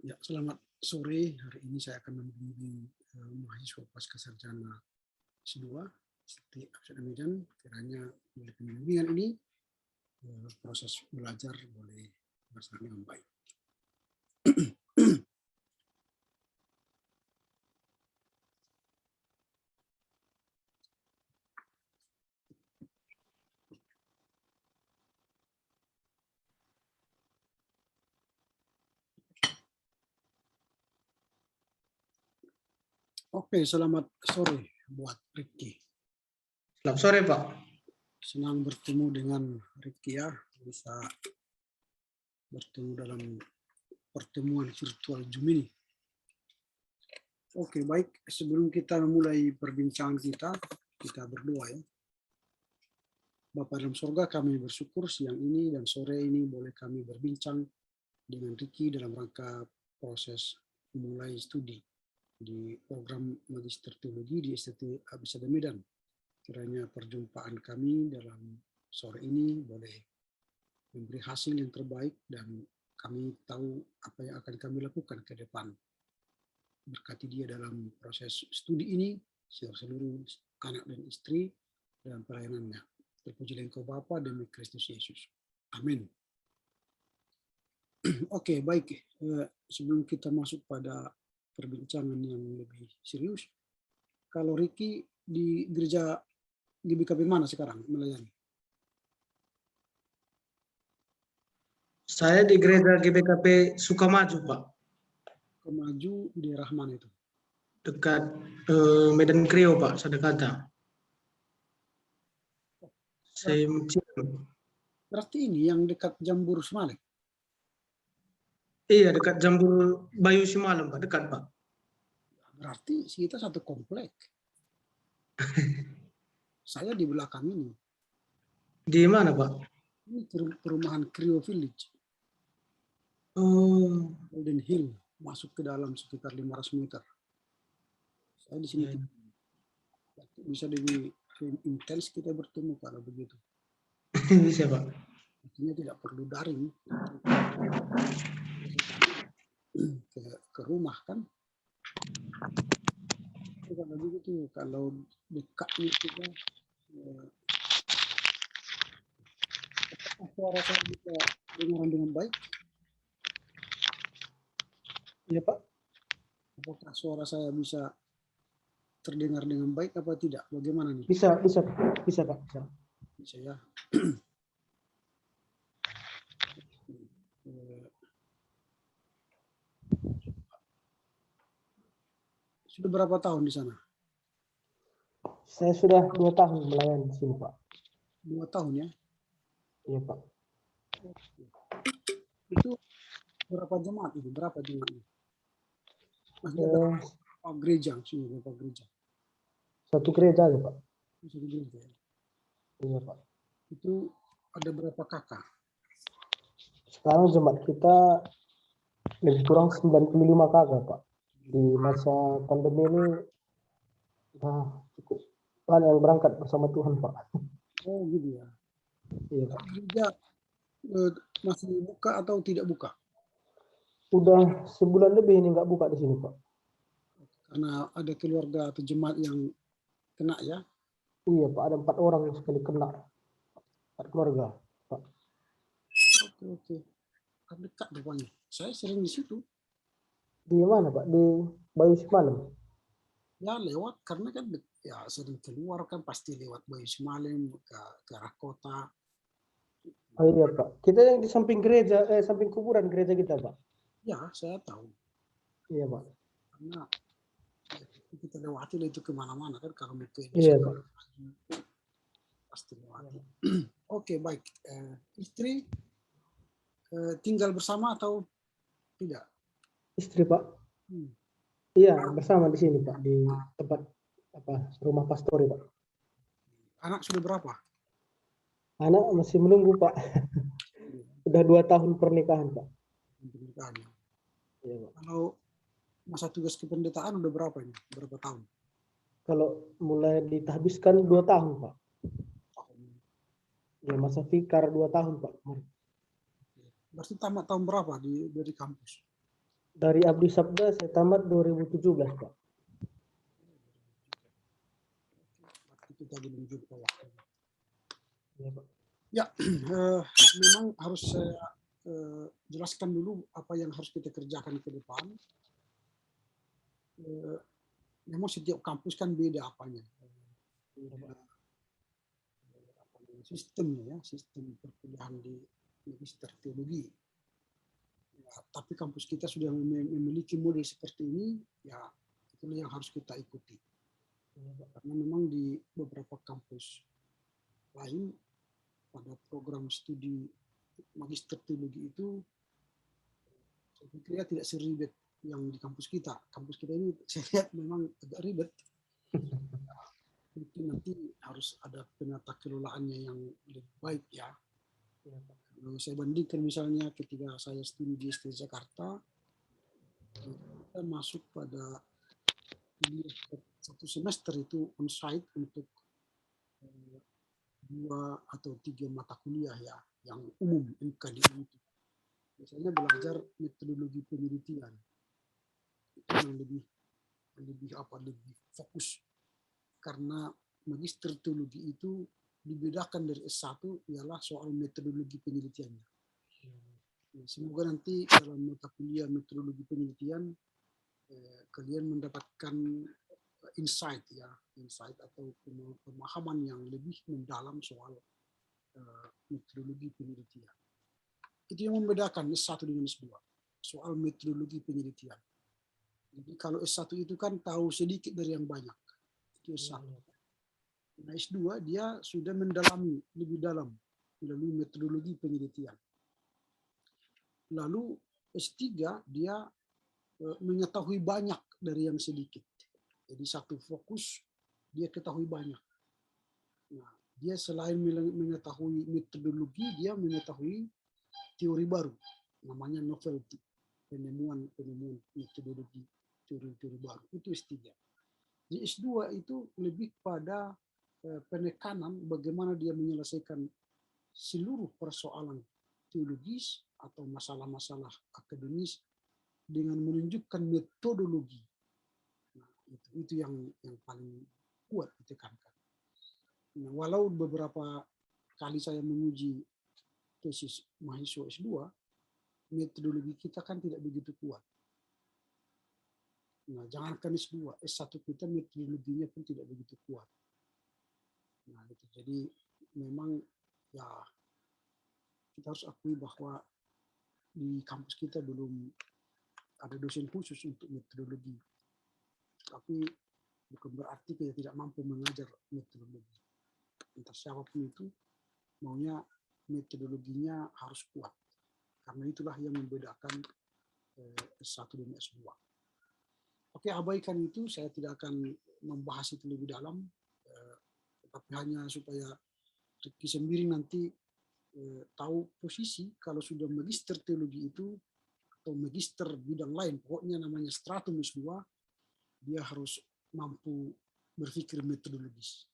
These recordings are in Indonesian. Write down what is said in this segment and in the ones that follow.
Ya, selamat sore. Hari ini saya akan membimbing mahasiswa pasca sarjana S2 seperti Absen Medan. Kiranya melalui pembimbingan ini proses belajar boleh berjalan dengan baik. Oke, selamat sore buat Ricky. Selamat sore, Pak. Senang bertemu dengan Ricky ya. Bisa bertemu dalam pertemuan virtual Zoom ini. Oke, baik. Sebelum kita memulai perbincangan kita berdoa ya. Bapa dalam surga, kami bersyukur siang ini dan sore ini boleh kami berbincang dengan Ricky dalam rangka proses memulai studi di program Magister Teologi di STT Absen Medan. Kiranya perjumpaan kami dalam sore ini boleh memberi hasil yang terbaik dan kami tahu apa yang akan kami lakukan ke depan. Berkati dia dalam proses studi ini, seluruh anak dan istri dalam pelayanannya. Terpujilah Engkau Bapa demi Kristus Yesus. Amin. Oke, baik. Sebelum kita masuk pada perbincangan yang lebih serius, kalau Ricky di gereja GBKP mana sekarang melayani? Saya di gereja GBKP Sukamaju, Pak. Sukamaju di daerah mana itu? Dekat Medan Krio, Pak, Sadekata. Berarti ini yang dekat Jambur Semalek? Iya, dekat Jambul Bayu Simalem, Pak. Dekat, Pak. Berarti kita satu komplek. Saya di belakang ini. Di mana, Pak? Ini perumahan Krio Village. Oh. Golden Hill. Masuk ke dalam sekitar 500 meter. Saya di sini. Bisa lebih intens kita bertemu kalau begitu. Bisa, Pak. Artinya tidak perlu daring. Ke rumah kan. Kalau begitu, kalau dekat itu suara saya bisa dengar dengan baik? Iya, Pak. Apakah suara saya bisa terdengar dengan baik apa tidak? Bagaimana nih? Bisa, Pak. Bisa. Bisa ya. Sudah berapa tahun di sana? Saya sudah 2 tahun melayani di sini, Pak. 2 tahun ya? Iya, Pak. Itu berapa jemaat itu? Berapa jemaatnya? Masih ada gereja sini, berapa gereja? Satu gereja aja, Pak. Satu gereja. Iya, Pak. Itu ada berapa kakak? Sekarang jemaat kita lebih kurang 95 kakak, Pak. Di masa pandemi ini cukup banyak yang berangkat bersama Tuhan, Pak. Oh gitu ya. Iya, Pak. Gereja masih buka atau tidak buka? Udah sebulan lebih ini nggak buka di sini, Pak. Karena ada keluarga atau jemaat yang kena ya? Iya, Pak. Ada 4 orang sekali kena. 4 keluarga, Pak. Oke. Dekat rupanya. Saya sering di situ. Di mana, Pak? Di Bayu Simalem? Ya lewat, karena kan ya sering keluar kan pasti lewat Bayu Simalem ke arah kota. Oh iya, Pak. Kita yang di samping gereja, samping kuburan gereja kita, Pak. Ya, saya tahu. Iya, Pak. Karena kita lewati itu kemana-mana kan, kalau mau ke Iya, Pak. pasti lewati. Oke, baik. Istri tinggal bersama atau tidak? Istri, Pak. Iya, bersama di sini, Pak, di tempat rumah pastori, Pak. Anak sudah berapa? Anak masih menunggu, Pak. Udah 2 tahun pernikahan, Pak. Pernikahannya. Iya, Pak. Kalau masa tugas kependetaan udah berapa ini? Berapa tahun? Kalau mulai ditahbiskan 2 tahun, Pak. Ya, masa fikar 2 tahun, Pak. Berarti tamat tahun berapa dari kampus? Dari Abdi Sabda saya tamat 2017, Pak. Berarti kita belum jumpa waktunya. Iya, Pak. Ya, memang harus saya jelaskan dulu apa yang harus kita kerjakan ke depan. Memang setiap kampus kan beda apanya. Beda sistemnya ya, sistem perkuliahan di magister teologi. Ya, tapi kampus kita sudah memiliki model seperti ini, ya itulah yang harus kita ikuti. Karena memang di beberapa kampus lain pada program studi magister teologi itu saya pikir ya tidak seribet yang di kampus kita. Kampus kita ini saya lihat memang agak ribet. Mungkin nanti harus ada penata kelolaannya yang lebih baik ya. Kalau saya bandingkan misalnya ketika saya studi di ST Jakarta, kita masuk pada satu semester itu on-site untuk 2 atau 3 mata kuliah ya, yang umum MKDI itu. Biasanya belajar metodologi penelitian. Itu yang lebih fokus. Karena magister teologi itu dibedakan dari S1 ialah soal metodologi penelitiannya. Semoga nanti dalam mata kuliah metodologi penelitian kalian mendapatkan insight atau pemahaman yang lebih mendalam soal metodologi penelitian. Itu yang membedakan S1 dengan S2, soal metodologi penelitian. Jadi kalau S1 itu kan tahu sedikit dari yang banyak. Itu S1. Nah, S2 dia sudah mendalami lebih dalam melalui metodologi penelitian. Lalu S3 dia mengetahui banyak dari yang sedikit. Jadi satu fokus dia ketahui banyak. Nah, dia selain mengetahui metodologi, dia mengetahui teori baru, namanya novelty, penemuan metodologi, teori-teori baru. Itu S3. Di S2 itu lebih pada penekanan bagaimana dia menyelesaikan seluruh persoalan teologis atau masalah-masalah akademis dengan menunjukkan metodologi. Nah, itu yang paling kuat ditekankan. Nah, walau beberapa kali saya menguji tesis mahasiswa S2, metodologi kita kan tidak begitu kuat. Nah, jangankan S2, S1 kita metodologinya pun tidak begitu kuat. Nah, itu. Jadi memang ya kita harus akui bahwa di kampus kita belum ada dosen khusus untuk metodologi. Tapi bukan berarti kita tidak mampu mengajar metodologi. Entah siapapun itu, maunya metodologinya harus kuat. Karena itulah yang membedakan S1 dan S2. Oke, abaikan itu, saya tidak akan membahas itu lebih dalam, tapi hanya supaya Ricky Sembiring nanti tahu posisi kalau sudah magister teologi itu atau magister bidang lain, pokoknya namanya stratum S2, dia harus mampu berpikir metodologis.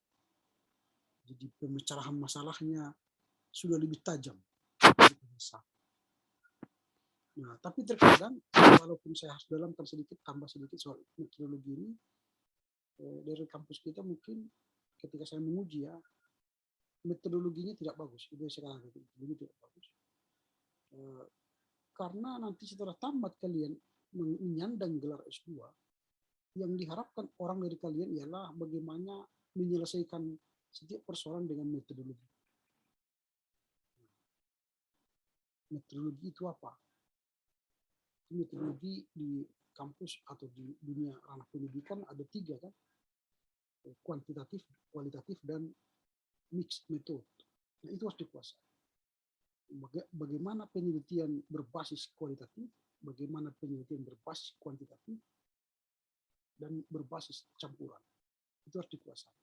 Jadi pemecahan masalahnya sudah lebih tajam. Nah, tapi terkadang walaupun saya harus dalamkan sedikit, tambah sedikit soal metodologi ini, dari kampus kita mungkin ketika saya menguji ya, metodologinya tidak bagus. Itu sekarang metodologi tidak bagus. Karena nanti setelah tamat kalian menyandang gelar S2, yang diharapkan orang dari kalian ialah bagaimana menyelesaikan setiap persoalan dengan metodologi. Metodologi itu apa? Metodologi di kampus atau di dunia ranah pendidikan ada 3 kan? Kuantitatif, kualitatif, dan mixed method. Nah, itu harus dikuasai. Bagaimana penelitian berbasis kualitatif, bagaimana penelitian berbasis kuantitatif, dan berbasis campuran. Itu harus dikuasai.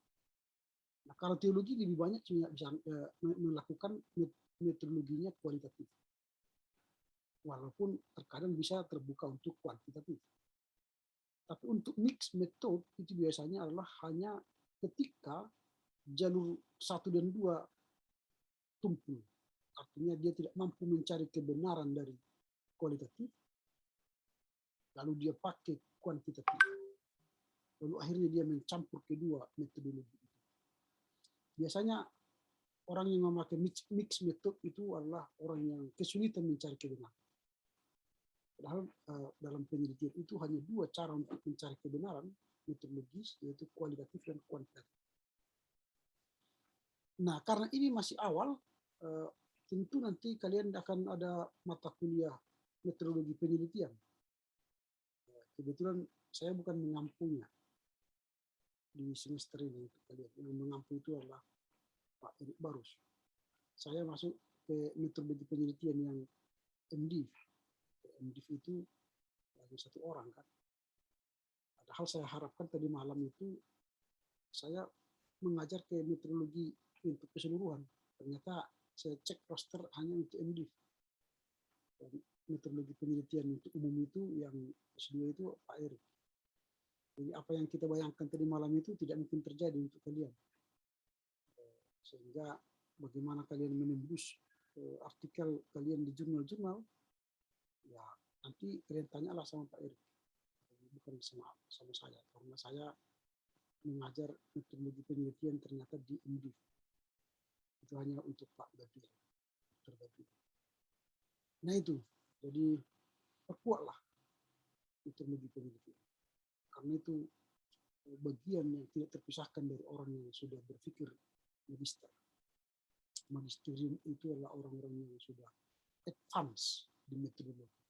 Nah, kalau teologi lebih banyak bisa melakukan metodologinya kualitatif. Walaupun terkadang bisa terbuka untuk kuantitatif. Tapi untuk mix method itu biasanya adalah hanya ketika jalur 1 dan 2 tumpul. Artinya dia tidak mampu mencari kebenaran dari kualitatif, lalu dia pakai kuantitatif, lalu akhirnya dia mencampur kedua metodologi itu. Biasanya orang yang memakai mix method itu adalah orang yang kesulitan mencari kebenaran. Padahal dalam penelitian itu hanya dua cara untuk mencari kebenaran metodologis, yaitu kualitatif dan kuantitatif. Nah, karena ini masih awal, tentu nanti kalian akan ada mata kuliah metodologi penelitian. Kebetulan saya bukan mengampunya di semester ini untuk kalian. Yang mengampu itu adalah Pak Erik Barus. Saya masuk ke metodologi penelitian yang MDiv. MDiv itu hanya satu orang kan. Padahal saya harapkan tadi malam itu saya mengajar ke metodologi untuk keseluruhan. Ternyata saya cek roster hanya untuk MDiv. Metodologi penelitian untuk umum itu yang S2 itu Pak Erik. Jadi apa yang kita bayangkan tadi malam itu tidak mungkin terjadi untuk kalian. Sehingga bagaimana kalian menembus artikel kalian di jurnal-jurnal, ya nanti kalian tanyalah sama Pak Erik, bukan sama saya, karena saya mengajar metodologi penelitian ternyata di MDiv. Itu hanya untuk Pak Gabriel, Dr. Gabriel. Nah itu, jadi perkuatlah metodologi penelitian. Karena itu bagian yang tidak terpisahkan dari orang yang sudah berpikir magister. Magisterium itu adalah orang-orang yang sudah advance di metodologi.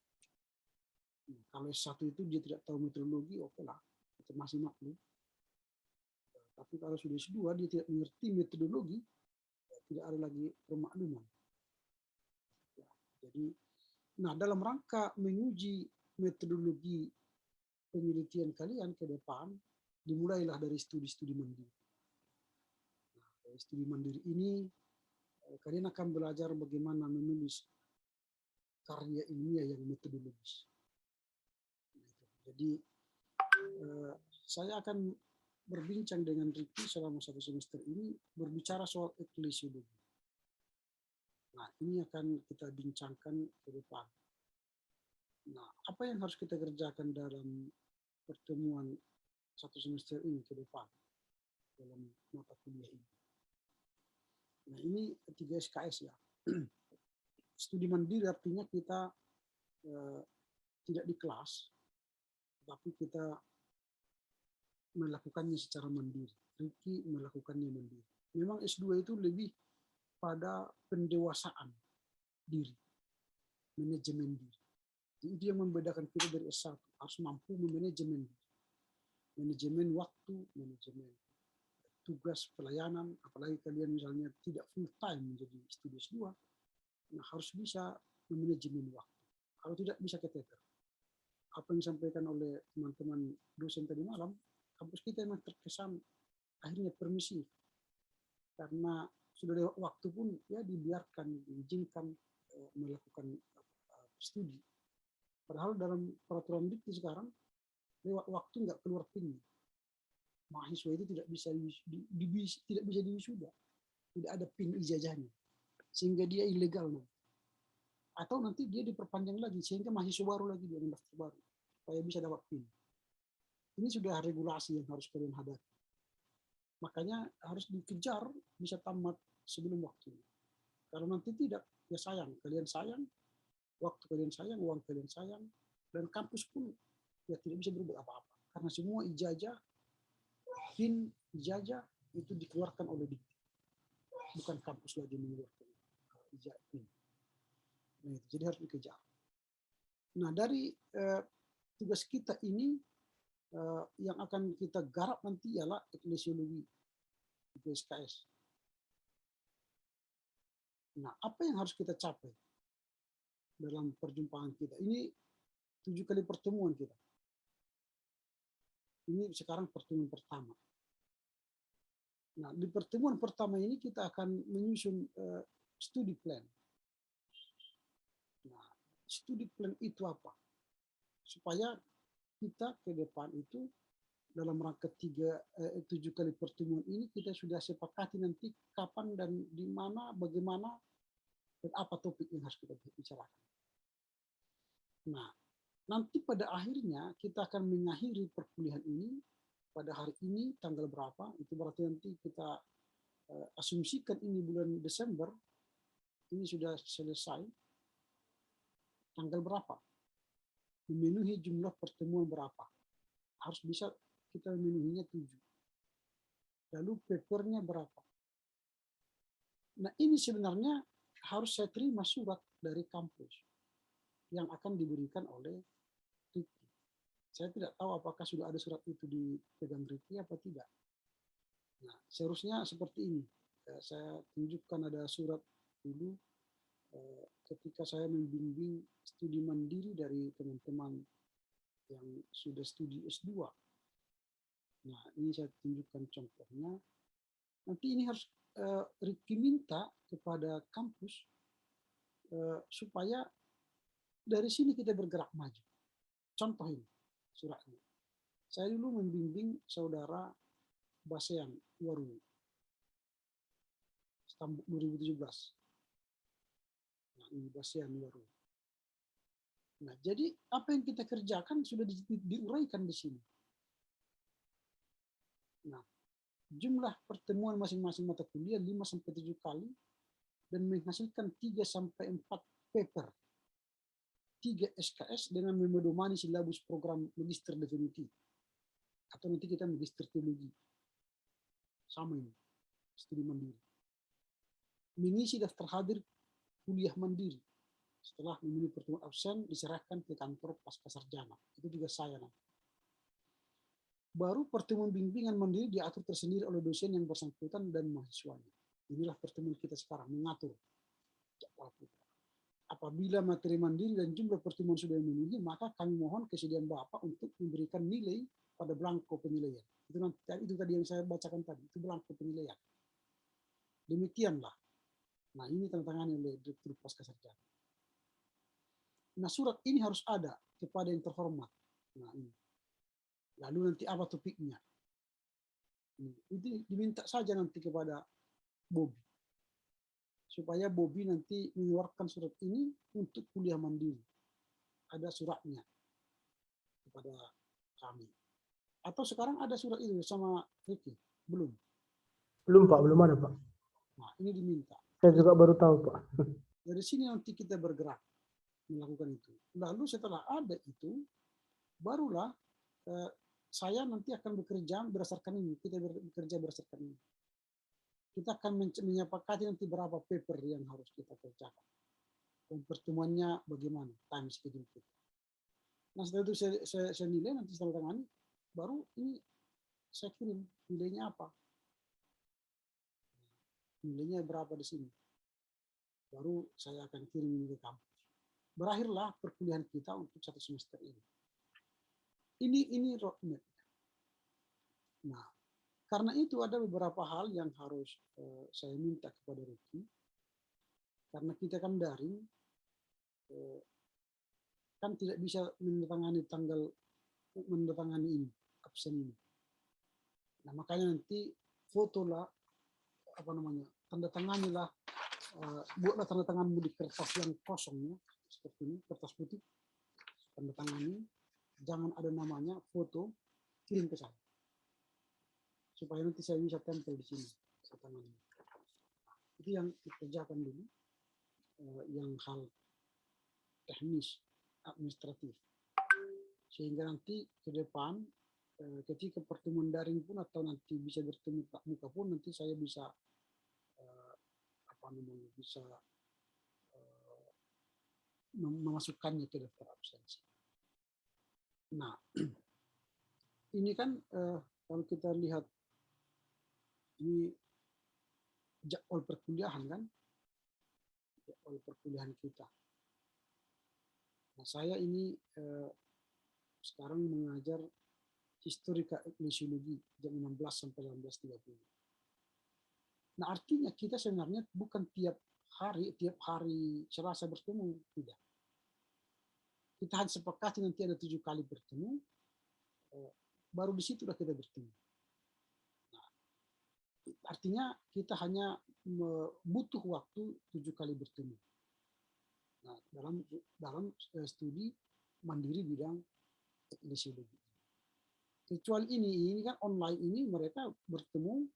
Nah, kalau S1 itu dia tidak tahu metodologi, oke lah, kita masih maklum. Tapi kalau sudah S2 dia tidak mengerti metodologi, tidak ada lagi pemakluman. Ya, jadi, nah dalam rangka menguji metodologi penelitian kalian ke depan, dimulailah dari studi-studi mandiri. Nah, dari studi mandiri ini kalian akan belajar bagaimana menulis karya ilmiah yang metodologis. Jadi saya akan berbincang dengan Ricky selama satu semester ini berbicara soal eklesiologi. Nah, ini akan kita bincangkan ke depan. Nah, apa yang harus kita kerjakan dalam pertemuan satu semester ini ke depan dalam mata kuliah ini? Nah, ini 3 SKS ya. Studi mandiri artinya kita tidak di kelas, tapi kita melakukannya secara mandiri. Ricky melakukannya mandiri. Memang S2 itu lebih pada pendewasaan diri, manajemen diri. Jadi dia membedakan kita dari S1, harus mampu memanajemen diri. Manajemen waktu, manajemen tugas pelayanan, apalagi kalian misalnya tidak full time menjadi studi S2, nah harus bisa memanajemen waktu. Kalau tidak bisa keteter. Apa yang disampaikan oleh teman-teman dosen tadi malam, kampus kita memang terkesan akhirnya permisif. Karena sudah lewat waktu pun ya dibiarkan, diizinkan melakukan studi. Padahal dalam peraturan dikti sekarang, lewat waktu nggak keluar PIN. Mahasiswa itu tidak bisa diwisuda, tidak ada PIN ijazahnya, sehingga dia ilegal nanti. Atau nanti dia diperpanjang lagi sehingga mahasiswa baru lagi dia mendaftar baru supaya bisa dapat PIN. Ini sudah regulasi yang harus kalian hadapi. Makanya harus dikejar bisa tamat sebelum waktunya. Kalau nanti tidak, ya sayang. Kalian sayang, waktu kalian sayang, uang kalian sayang, dan kampus pun ya tidak bisa berbuat apa-apa. Karena semua ijazah, PIN ijazah itu dikeluarkan oleh dikti. Bukan kampus lagi mengeluarkan ijazah PIN. Nah, itu, jadi harus dikejar. Nah, dari tugas kita ini yang akan kita garap nanti ialah eklesiologi di SKS. Nah, apa yang harus kita capai dalam perjumpaan kita? Ini 7 kali pertemuan kita. Ini sekarang pertemuan pertama. Nah, di pertemuan pertama ini kita akan menyusun studi plan. Nah, studi plan itu apa? Supaya kita ke depan itu dalam rangka 7 kali pertemuan ini kita sudah sepakati nanti kapan dan di mana, bagaimana, dan apa topik yang harus kita bicarakan. Nah, Nanti pada akhirnya kita akan mengakhiri perkuliahan ini pada hari ini tanggal berapa, itu berarti nanti kita asumsikan ini bulan Desember, ini sudah selesai, tanggal berapa, memenuhi jumlah pertemuan berapa, harus bisa kita memenuhinya 7. Lalu papernya berapa. Nah ini sebenarnya harus saya terima surat dari kampus yang akan diberikan oleh Ricky. Saya tidak tahu apakah sudah ada surat itu dipegang Ricky apa tidak. Nah seharusnya seperti ini. Saya tunjukkan ada surat dulu ketika saya membimbing studi mandiri dari teman-teman yang sudah studi S2. Nah, ini saya tunjukkan contohnya. Nanti ini harus Ricky minta kepada kampus supaya dari sini kita bergerak maju. Contoh ini, suratnya. Saya dulu membimbing saudara Basean Waru, Stambuk 2017. Nah, ini Basean Waru. Nah, jadi apa yang kita kerjakan sudah diuraikan di sini. Nah, jumlah pertemuan masing-masing mata kuliah 5-7 kali dan menghasilkan 3-4 paper, 3 SKS dengan memedomani silabus program magister definitif. Atau nanti kita magister teologi. Sama ini, studi mandiri. Mengisi daftar hadir kuliah mandiri. Setelah memenuhi pertemuan absen, diserahkan ke kantor pasca sarjana. Itu juga saya nanti. Baru pertemuan bimbingan mandiri diatur tersendiri oleh dosen yang bersangkutan dan mahasiswanya. Inilah pertemuan kita sekarang, mengatur jadwal kita. Apabila materi mandiri dan jumlah pertemuan sudah memenuhi, maka kami mohon kesediaan Bapak untuk memberikan nilai pada belangko penilaian. Itu tadi yang saya bacakan tadi, itu belangko penilaian. Demikianlah. Nah ini tantangannya oleh Direktur Pasca Sarjana. Nah surat ini harus ada kepada yang terhormat. Nah ini. Lalu nanti apa topiknya? Itu diminta saja nanti kepada Bobby. Supaya Bobby nanti mengeluarkan surat ini untuk kuliah mandiri. Ada suratnya kepada kami. Atau sekarang ada surat itu sama Ricky? Belum? Belum Pak, belum ada Pak. Nah ini diminta. Saya juga baru tahu Pak. Dari sini nanti kita bergerak melakukan itu. Lalu setelah ada itu, barulah saya nanti akan bekerja berdasarkan ini. Kita bekerja berdasarkan ini. Kita akan menyepakati nanti berapa paper yang harus kita kerjakan. Dan pertemuannya bagaimana, time schedule kita. Nah setelah itu saya nilai, nanti setelah tangani, baru ini saya kirim nilainya apa. Nilainya berapa di sini. Baru saya akan kirim ini ke kampus. Berakhirlah perkuliahan kita untuk 1 semester ini. Ini roadmap. Nah, karena itu ada beberapa hal yang harus saya minta kepada Ricky. Karena kita kan daring, kan tidak bisa menandatangani ini, absen ini. Nah, makanya nanti fotolah, tanda tanganilah, buatlah tanda tanganmu di kertas yang kosong ya, seperti ini, kertas putih, tanda tangani, jangan ada namanya, foto, kirim ke saya. Supaya nanti saya bisa tempel di sini, tangannya. Itu yang dikerjakan dulu, yang hal teknis, administratif. Sehingga nanti ke depan, ketika pertemuan daring pun atau nanti bisa bertemu tak muka pun, nanti saya bisa bisa memasukkannya ke daftar absensi. Nah, ini kan kalau kita lihat ini jadwal perkuliahan kan, jadwal perkuliahan kita. Nah, saya ini sekarang mengajar historika eklesiologi jam 16 sampai 18.30. Nah, artinya kita sebenarnya bukan tiap hari Selasa bertemu, tidak. Kita hanya sepakati nanti ada 7 kali bertemu, baru di situ kita bertemu. Nah, artinya kita hanya butuh waktu 7 kali bertemu. Nah, dalam studi mandiri bidang eklesiologi. Kecuali ini kan online ini mereka bertemu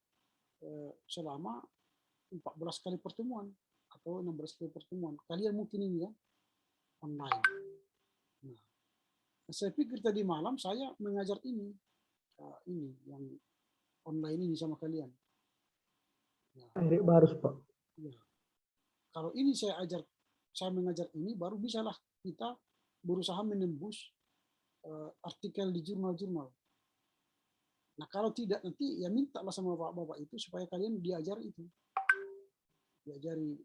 selama 14 kali pertemuan atau 16 kali pertemuan. Kalian mungkin ini ya online. Nah, saya pikir tadi malam saya mengajar ini yang online ini sama kalian. Nah, Akhirnya harus Pak. ya. Kalau ini saya mengajar ini baru bisalah kita berusaha menembus artikel di jurnal-jurnal. Nah kalau tidak nanti ya mintalah sama bapak-bapak itu supaya kalian diajari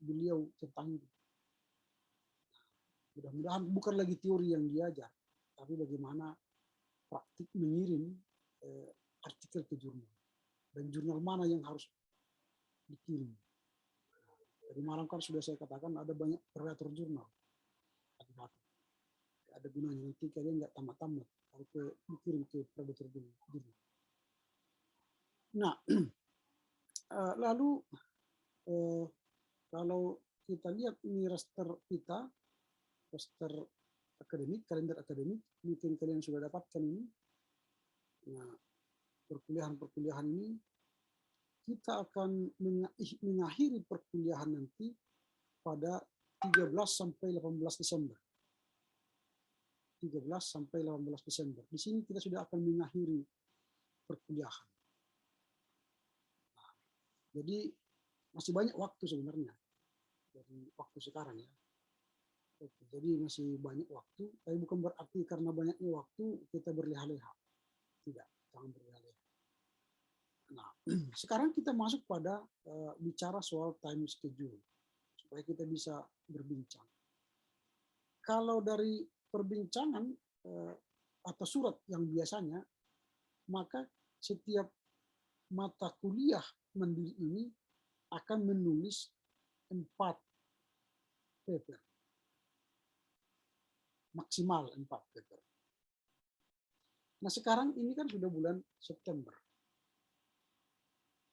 beliau tentang itu. Mudah-mudahan bukan lagi teori yang diajar, tapi bagaimana praktik mengirim artikel ke jurnal dan jurnal mana yang harus dikirim. Tadi malam kan sudah saya katakan ada banyak kreator jurnal. Ada gunanya nanti kalian nggak tamat-tamat kalau dikirim ke kreator jurnal. Nah, lalu kalau kita lihat ini raster kita, raster akademik, kalender akademik, mungkin kalian sudah dapatkan ini. Nah, perkuliahan ini kita akan mengakhiri perkuliahan nanti pada 13 sampai 18 Desember. 13 sampai 18 Desember. Di sini kita sudah akan mengakhiri perkuliahan. Nah, jadi masih banyak waktu sebenarnya dari waktu sekarang ya. Jadi masih banyak waktu, tapi bukan berarti karena banyaknya waktu kita berleha-leha. Tidak, jangan berleha-leha. Nah, sekarang kita masuk pada bicara soal time schedule supaya kita bisa berbincang. Kalau dari perbincangan atau surat yang biasanya, maka setiap mata kuliah mandiri ini akan menulis 4 paper. Maksimal 4 paper. Nah sekarang ini kan sudah bulan September,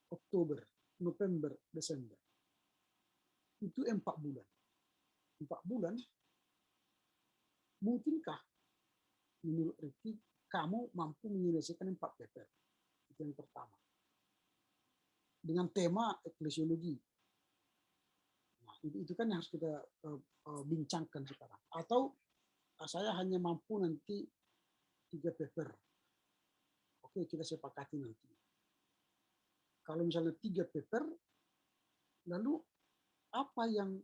Oktober, November, Desember. Itu 4 bulan. 4 bulan, mungkinkah menurut Ricky kamu mampu menyelesaikan 4 paper? Itu yang pertama. Dengan tema eklesiologi. Nah, itu kan yang harus kita bincangkan sekarang. Atau saya hanya mampu nanti 3 paper. Oke, kita sepakati nanti. Kalau misalnya 3 paper, lalu apa yang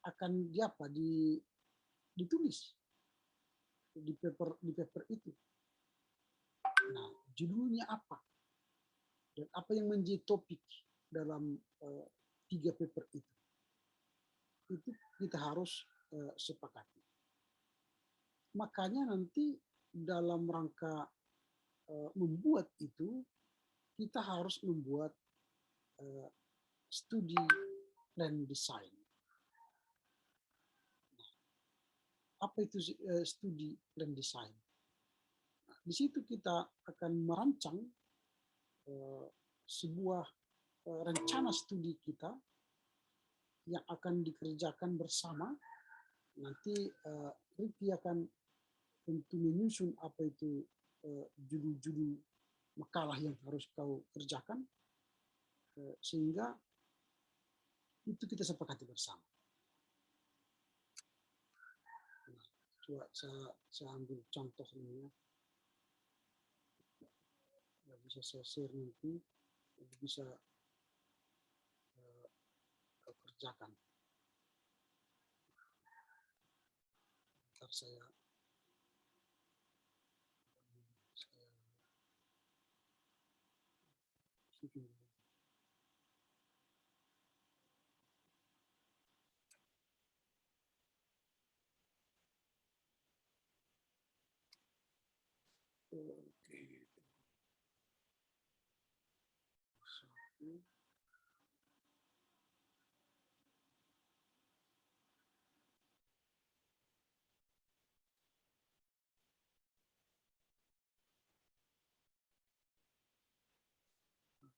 akan ditulis di paper itu? Nah, judulnya apa? Dan apa yang menjadi topik dalam 3 paper itu? Itu kita harus sepakati. Makanya nanti dalam rangka membuat itu, kita harus membuat studi plan design. Nah, apa itu studi plan design? Nah, di situ kita akan merancang sebuah rencana studi kita yang akan dikerjakan bersama. Nanti Ricky akan tentu menyusun apa itu judul-judul makalah yang harus kau kerjakan, sehingga itu kita sepakati bersama. Nah, coba saya ambil contoh ini ya, bisa saya share nanti, bisa kau kerjakan. Ntar saya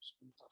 sebentar.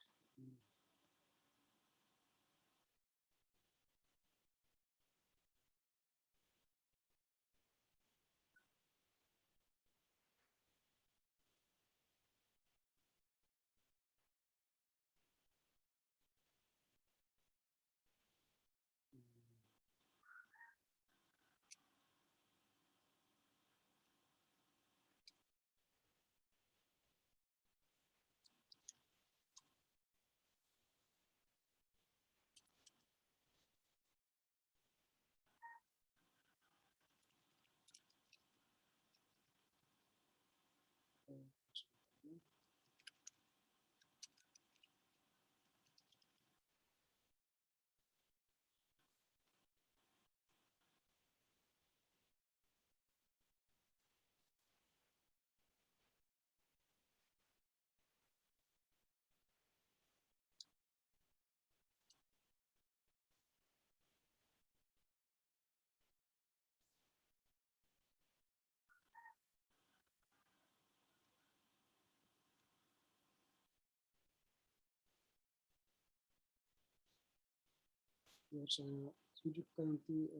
biar saya tunjukkan nanti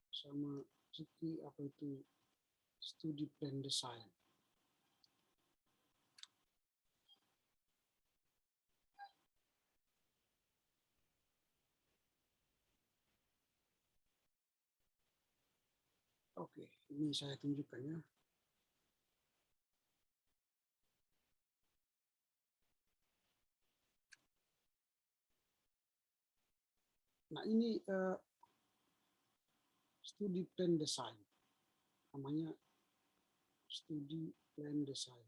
sama Ricky apa itu studi plan design. Oke, ini saya tunjukkan ya. Nah ini studi plan design, namanya studi plan design.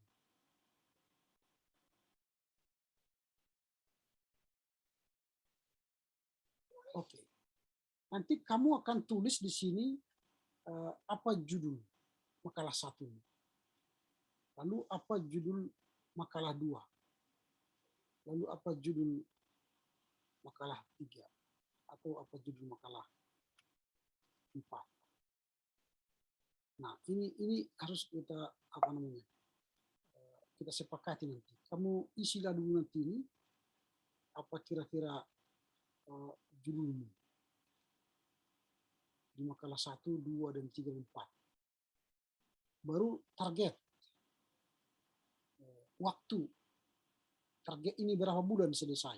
Oke, nanti kamu akan tulis di sini apa judul makalah 1, lalu apa judul makalah 2, lalu apa judul makalah 3, atau apa judul makalah 4. Nah ini harus kita apa namanya kita sepakati nanti. Kamu isilah dulu nanti ini apa kira-kira judulmu di makalah 1, 2, dan 3, dan 4. Baru target waktu. Target ini berapa bulan selesai?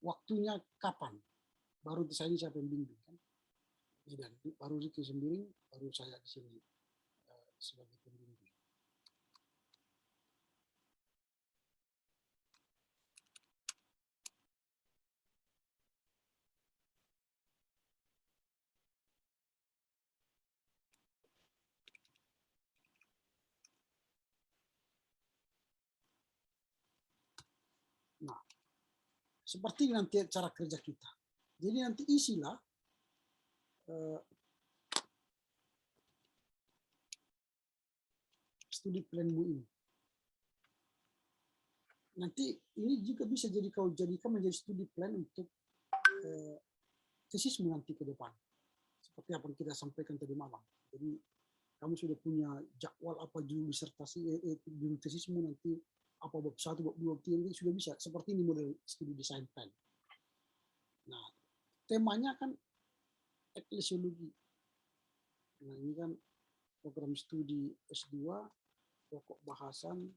Waktunya kapan? Baru saya ini siapa yang bimbing kan? Dan baru Ricky sendiri, baru saya di sini sebagai pembimbing. Nah, seperti nanti cara kerja kita. Jadi nanti isilah studi planmu ini. Nanti ini juga bisa jadi kau jadikan menjadi studi plan untuk tesismu nanti ke depan. Seperti apa yang kita sampaikan tadi malam. Jadi kamu sudah punya jadwal apa judul disertasi, judul tesismu nanti apa bab 1, bab 2, bab 3, sudah bisa. Seperti ini model studi design plan. Nah, temanya kan eklesiologi. Nah, ini kan program studi S2, pokok bahasan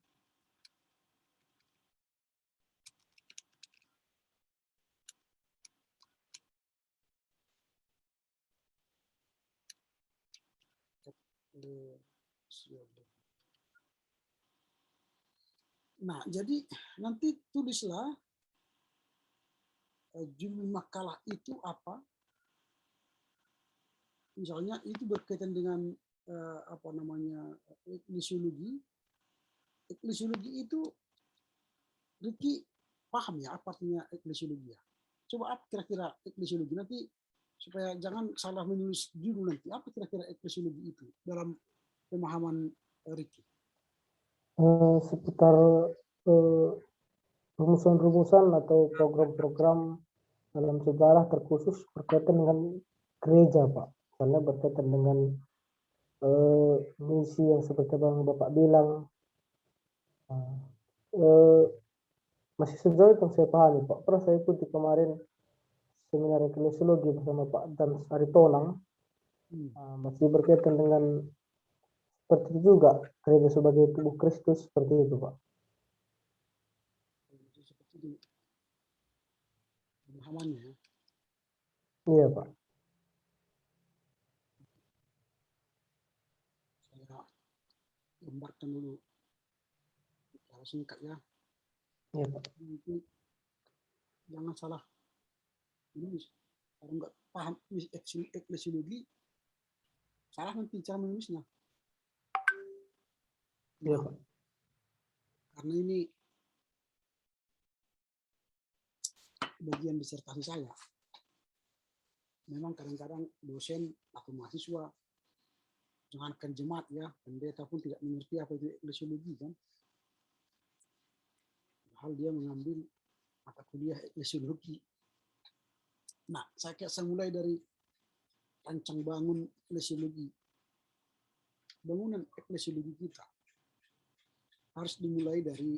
Nah, jadi nanti tulislah judul makalah itu apa. Misalnya itu berkaitan dengan apa namanya eklesiologi. Eklesiologi itu Ricky paham ya apa artinya eklesiologi ya. Coba apa kira-kira eklesiologi nanti supaya jangan salah menulis judul nanti. Apa kira-kira eklesiologi itu dalam pemahaman Ricky? Seputar rumusan-rumusan atau program-program dalam sejarah terkhusus berkaitan dengan gereja, Pak. Karena berkaitan dengan misi yang seperti Bang Bapak bilang. Masih sejauh itu saya pahami, Pak. Pernah saya ikuti kemarin seminar eklesiologi bersama Pak Dan Saritonang. Masih berkaitan dengan seperti itu juga, gereja sebagai tubuh Kristus, seperti itu, Pak. Seperti itu pemahamannya. Iya, Pak. Saya gambarkan dulu secara singkat ya. Iya, Pak. Nanti jangan salah menulis. Kalau nggak paham eklesiologi, salah nanti cara menulisnya. Iya, Pak. Karena ini bagian disertasi saya. Memang kadang-kadang dosen atau mahasiswa, jangankan jemaat ya, pendeta pun tidak mengerti apa itu eklesiologi kan. Padahal dia mengambil mata kuliah eklesiologi. Nah, saya mulai dari rancang bangun eklesiologi. Bangunan eklesiologi kita harus dimulai dari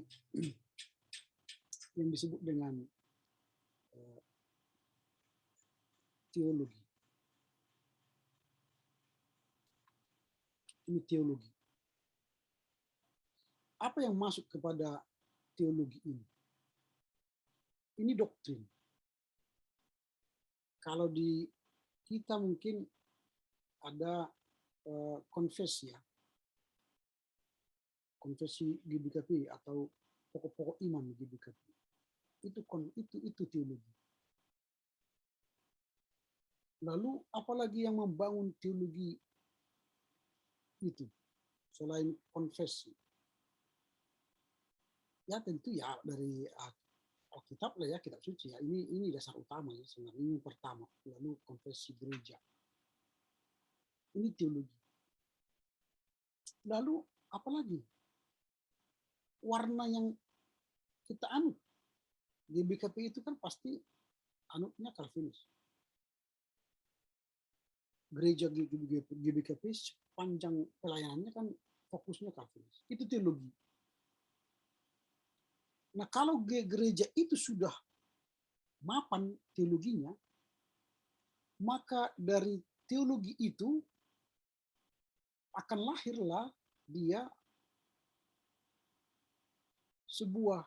yang disebut dengan teologi. Ini teologi. Apa yang masuk kepada teologi ini? Ini doktrin. Kalau di kita mungkin ada konfesi ya, konfesi GBKP atau pokok-pokok iman GBKP. Itu teologi. Lalu apalagi yang membangun teologi itu selain konfesi? Ya tentu ya dari Alkitab lah ya, kitab suci ya. Ini dasar utama ya sebenarnya. Ini yang pertama. Lalu konfesi gereja. Ini teologi. Lalu apalagi? Warna yang kita anut. GBKP itu kan pasti anutnya Calvinis. Gereja GBKP sepanjang pelayanannya kan fokusnya Calvinis. Itu teologi. Nah, kalau gereja itu sudah mapan teologinya, maka dari teologi itu akan lahirlah dia sebuah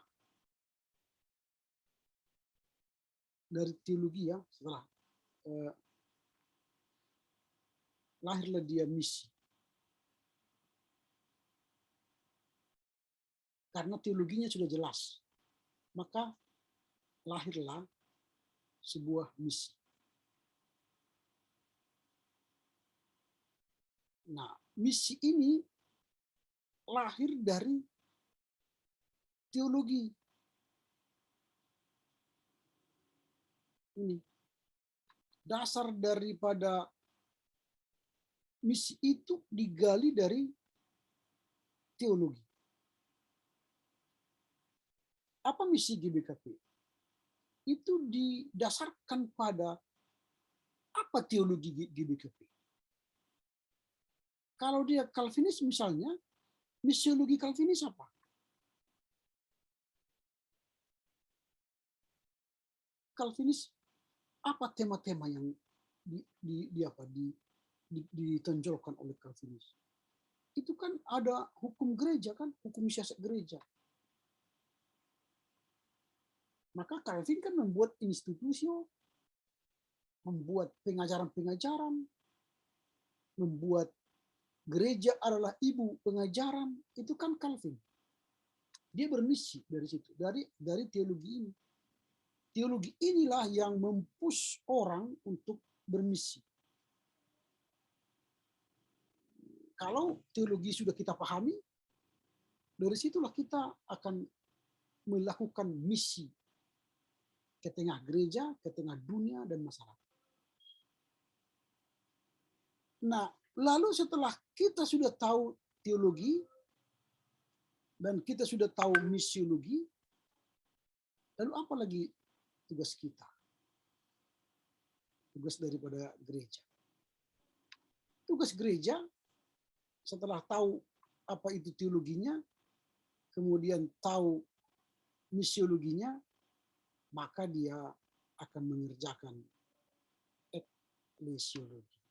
dari teologi ya, setelah lahirlah dia misi. Karena teologinya sudah jelas, maka lahirlah sebuah misi. Nah, misi ini lahir dari teologi. Ini dasar daripada misi itu digali dari teologi. Apa misi GBKP? Itu didasarkan pada apa teologi GBKP. Kalau dia Calvinis misalnya, misiologi Calvinis apa? Calvinis apa tema-tema yang ditonjolkan oleh Calvinis? Itu kan ada hukum gereja kan, hukum siasat gereja. Maka Calvin kan membuat institusi, membuat pengajaran-pengajaran, membuat gereja adalah ibu pengajaran, itu kan Calvin. Dia bermisi dari situ, dari teologi ini. Teologi inilah yang mempush orang untuk bermisi. Kalau teologi sudah kita pahami, dari situlah kita akan melakukan misi ke tengah gereja, ke tengah dunia dan masyarakat. Nah, lalu setelah kita sudah tahu teologi dan kita sudah tahu misiologi, lalu apa lagi tugas kita? Tugas daripada gereja. Tugas gereja setelah tahu apa itu teologinya, kemudian tahu misiologinya, maka dia akan mengerjakan eklesiologi.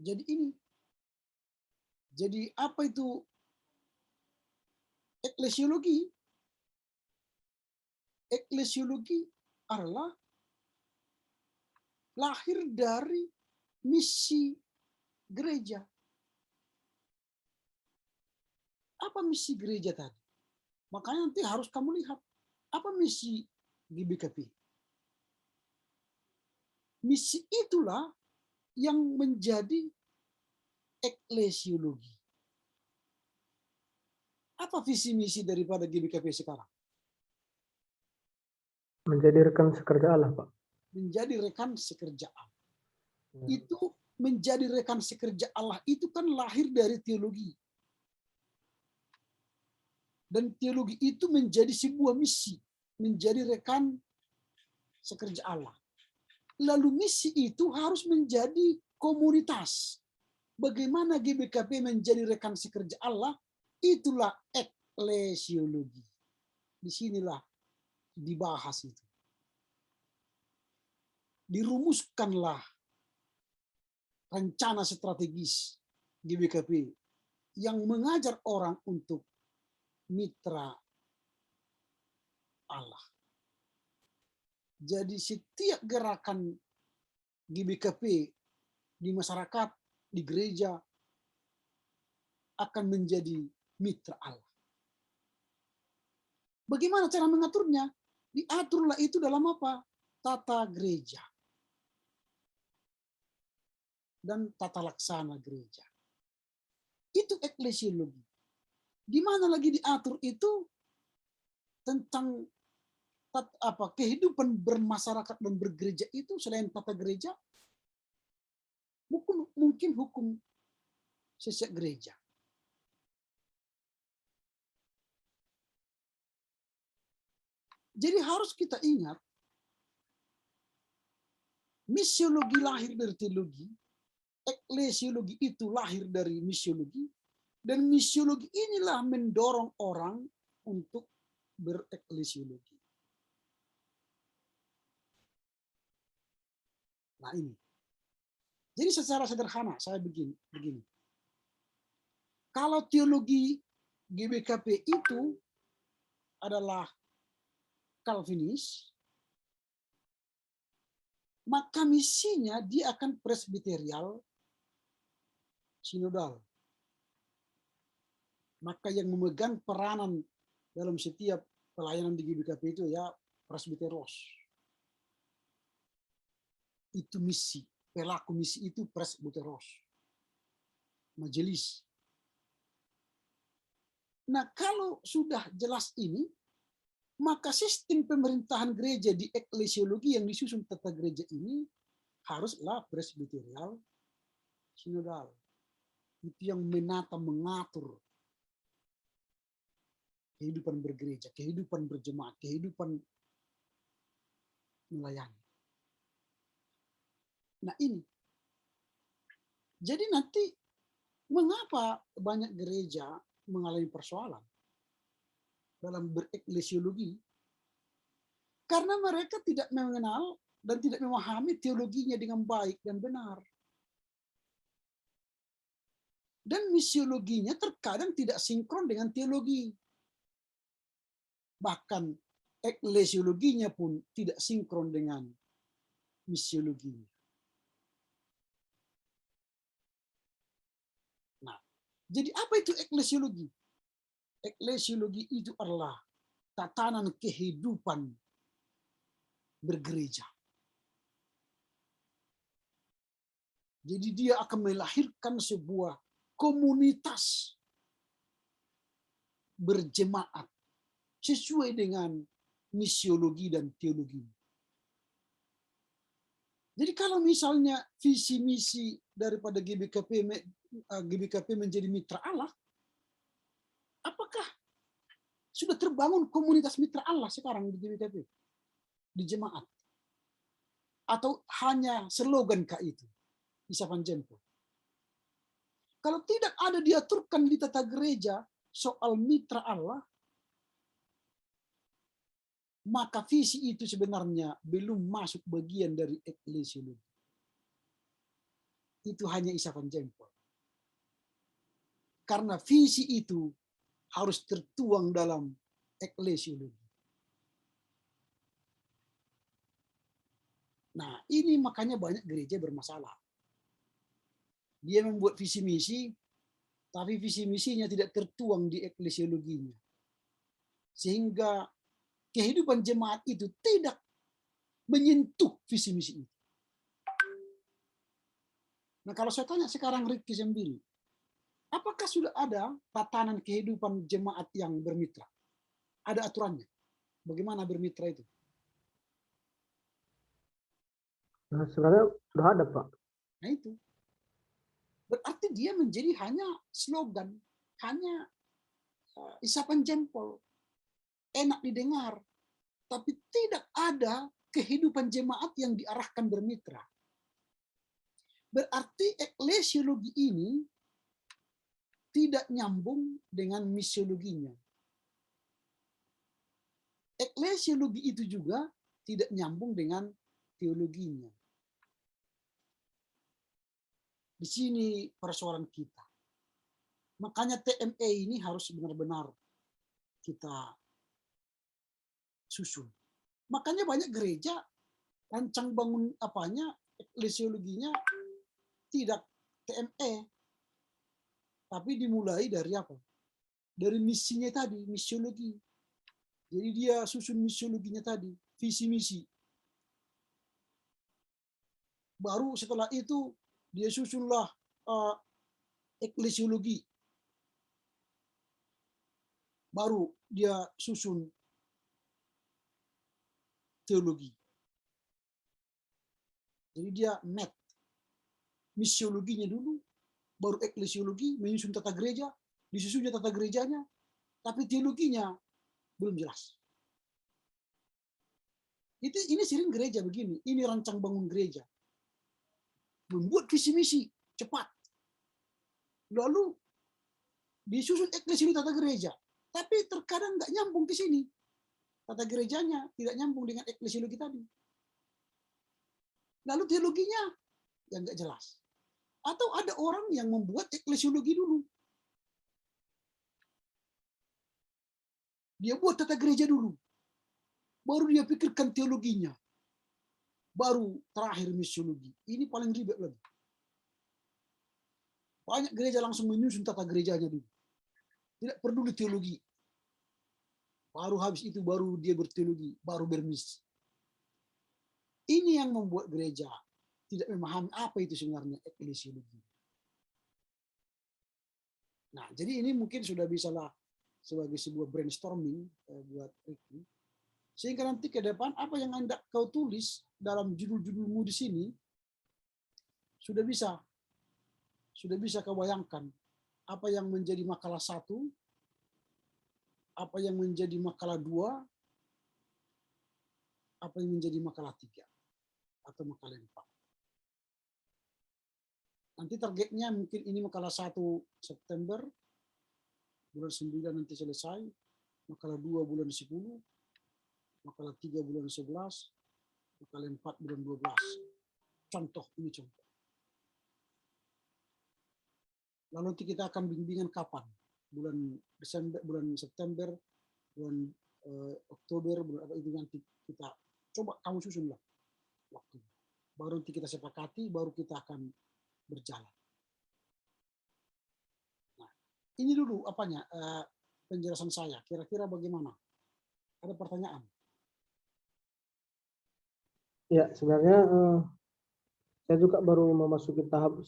Jadi ini. Jadi apa itu eklesiologi? Eklesiologi adalah lahir dari misi gereja. Apa misi gereja tadi? Makanya nanti harus kamu lihat. Apa misi GBKP? Misi itulah yang menjadi eklesiologi. Apa visi misi daripada GBKP sekarang? Menjadi rekan sekerja Allah, Pak. Menjadi rekan sekerja Allah. Ya. Itu menjadi rekan sekerja Allah itu kan lahir dari teologi. Dan teologi itu menjadi sebuah misi, menjadi rekan sekerja Allah. Lalu misi itu harus menjadi komunitas. Bagaimana GBKP menjadi rekan sekerja Allah? Itulah eklesiologi. Disinilah dibahas itu. Dirumuskanlah rencana strategis GBKP yang mengajar orang untuk mitra Allah. Jadi setiap gerakan GBKP di masyarakat, di gereja akan menjadi mitra Allah. Bagaimana cara mengaturnya? Diaturlah itu dalam apa? Tata gereja dan tata laksana gereja. Itu eklesiologi. Di mana lagi diatur itu tentang kehidupan bermasyarakat dan bergereja itu selain tata gereja, mungkin hukum setiap gereja. Jadi harus kita ingat, misiologi lahir dari teologi, eklesiologi itu lahir dari misiologi, dan misiologi inilah mendorong orang untuk bereklesiologi. Nah ini. Jadi secara sederhana saya begini. Kalau teologi GBKP itu adalah Calvinis, maka misinya dia akan presbiterial sinodal. Maka yang memegang peranan dalam setiap pelayanan di GBKP itu ya presbiteros. Itu misi, pelaku misi itu presbiteros. Majelis. Nah, kalau sudah jelas ini, maka sistem pemerintahan gereja di eklesiologi yang disusun tata gereja ini haruslah presbiterial sinodal. Itu yang menata, mengatur kehidupan bergereja, kehidupan berjemaat, kehidupan melayani. Nah ini. Jadi nanti mengapa banyak gereja mengalami persoalan dalam bereklesiologi? Karena mereka tidak mengenal dan tidak memahami teologinya dengan baik dan benar. Dan misiologinya terkadang tidak sinkron dengan teologi. Bahkan eklesiologinya pun tidak sinkron dengan misiologinya. Nah, jadi apa itu eklesiologi? Eklesiologi itu adalah tatanan kehidupan bergereja. Jadi dia akan melahirkan sebuah komunitas berjemaat sesuai dengan misiologi dan teologi. Jadi kalau misalnya visi misi daripada GBKP menjadi mitra Allah, apakah sudah terbangun komunitas mitra Allah sekarang di GBKP? Di jemaat? Atau hanya slogan kah itu? Isapan jempol. Kalau tidak ada diaturkan di tata gereja soal mitra Allah, maka visi itu sebenarnya belum masuk bagian dari eklesiologi. Itu hanya isapan jempol. Karena visi itu harus tertuang dalam eklesiologi. Nah, ini makanya banyak gereja bermasalah. Dia membuat visi misi, tapi visi misinya tidak tertuang di eklesiologinya. Sehingga kehidupan jemaat itu tidak menyentuh visi misi itu. Nah, kalau saya tanya sekarang Ricky sendiri, apakah sudah ada tatanan kehidupan jemaat yang bermitra? Ada aturannya. Bagaimana bermitra itu? Nah, sebenarnya sudah ada, Pak. Nah itu. Berarti dia menjadi hanya slogan, hanya isapan jempol, enak didengar, tapi tidak ada kehidupan jemaat yang diarahkan bermitra. Berarti eklesiologi ini tidak nyambung dengan misiologinya. Eklesiologi itu juga tidak nyambung dengan teologinya. Di sini persoalan kita. Makanya TME ini harus benar-benar kita susun. Makanya banyak gereja rancang bangun apanya, eklesiologinya tidak TME, tapi dimulai dari apa? Dari misinya tadi, misiologi. Jadi dia susun misiologinya tadi, visi misi. Baru setelah itu dia susunlah eklesiologi. Baru dia susun teologi. Jadi dia met misiologinya dulu, baru eklesiologi, menyusun tata gereja, disusunnya tata gerejanya, tapi teologinya belum jelas. Ini sering gereja begini, ini rancang bangun gereja. Membuat visi misi cepat. Lalu disusun eklesiologi tata gereja, tapi terkadang nggak nyambung ke sini. Tata gerejanya tidak nyambung dengan eklesiologi tadi. Lalu teologinya yang nggak jelas. Atau ada orang yang membuat eklesiologi dulu. Dia buat tata gereja dulu. Baru dia pikirkan teologinya. Baru terakhir misiologi. Ini paling ribet lagi. Banyak gereja langsung menyusun tata gerejanya dulu. Tidak peduli teologi. Baru habis itu baru dia berteologi, baru bermisi. Ini yang membuat gereja tidak memahami apa itu sebenarnya eklesiologi. Nah, jadi ini mungkin sudah bisalah sebagai sebuah brainstorming buat Ricky. Sehingga nanti ke depan apa yang Anda kau tulis dalam judul-judulmu di sini sudah bisa kau bayangkan apa yang menjadi makalah 1, apa yang menjadi makalah 2, apa yang menjadi makalah 3 atau makalah 4. Nanti targetnya mungkin ini makalah 1 September, bulan 9 nanti selesai, makalah 2 bulan 10, makalah 3 bulan 11, makalah 4 bulan 12. Contoh, ini contoh. Lalu nanti kita akan bimbingan kapan? Bulan Desember, bulan September, bulan Oktober, bulan apa itu nanti kita coba kamu susunlah waktu. Baru nanti kita sepakati, baru kita akan berjalan. Nah, ini dulu apanya penjelasan saya. Kira-kira bagaimana? Ada pertanyaan? Ya, sebenarnya saya juga baru memasuki tahap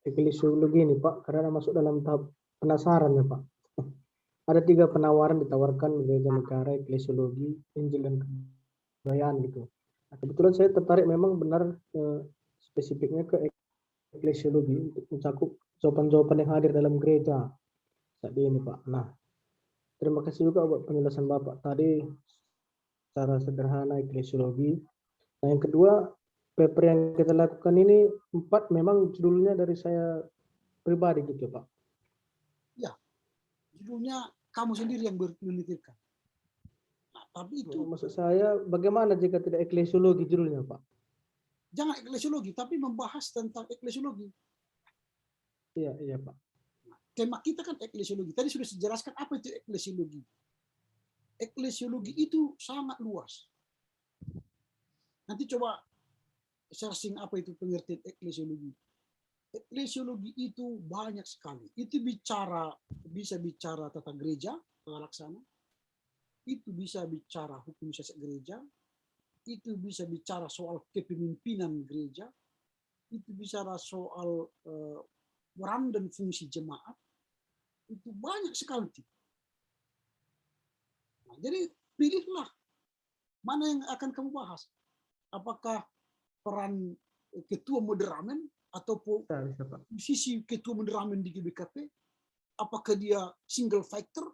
eklesiologi ini, Pak, karena masuk dalam tahap penasaran ya, Pak. Ada 3 penawaran ditawarkan gereja negara, eklesiologi, Injil dan kebudayaan gitu. Nah, kebetulan saya tertarik memang benar spesifiknya ke eklesiologi untuk mencakup jawaban-jawaban yang hadir dalam gereja saat ini, Pak. Nah, terima kasih juga buat penjelasan Bapak tadi secara sederhana eklesiologi. Nah, yang kedua, paper yang kita lakukan ini 4 memang judulnya dari saya pribadi gitu, Pak. Ya, judulnya kamu sendiri yang menelitikan. Nah, tapi itu maksud saya bagaimana jika tidak eklesiologi judulnya, Pak? Jangan eklesiologi, tapi membahas tentang eklesiologi. Iya, Pak. Nah, tema kita kan eklesiologi. Tadi sudah dijelaskan apa itu eklesiologi. Eklesiologi itu sangat luas. Nanti coba searching apa itu pengertian eklesiologi. Eklesiologi itu banyak sekali. Itu bisa bicara tata gereja, tata laksana. Itu bisa bicara hukum sesat gereja. Itu bisa bicara soal kepemimpinan gereja. Itu bicara soal peran dan fungsi jemaat. Itu banyak sekali. Nah, jadi pilihlah mana yang akan kamu bahas. Apakah peran ketua moderamen atau posisi ketua moderamen di GBKP? Apakah dia single factor?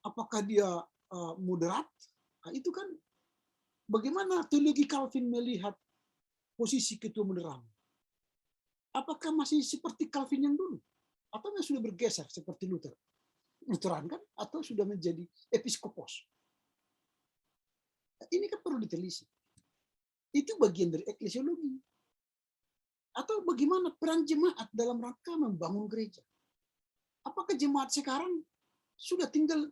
Apakah dia moderat? Nah, itu kan bagaimana teologi Calvin melihat posisi ketua moderamen? Apakah masih seperti Calvin yang dulu? Atau sudah bergeser seperti Lutheran kan? Atau sudah menjadi episkopos? Ini kan perlu ditelisik. Itu bagian dari eklesiologi. Atau bagaimana peran jemaat dalam rangka membangun gereja? Apakah jemaat sekarang sudah tinggal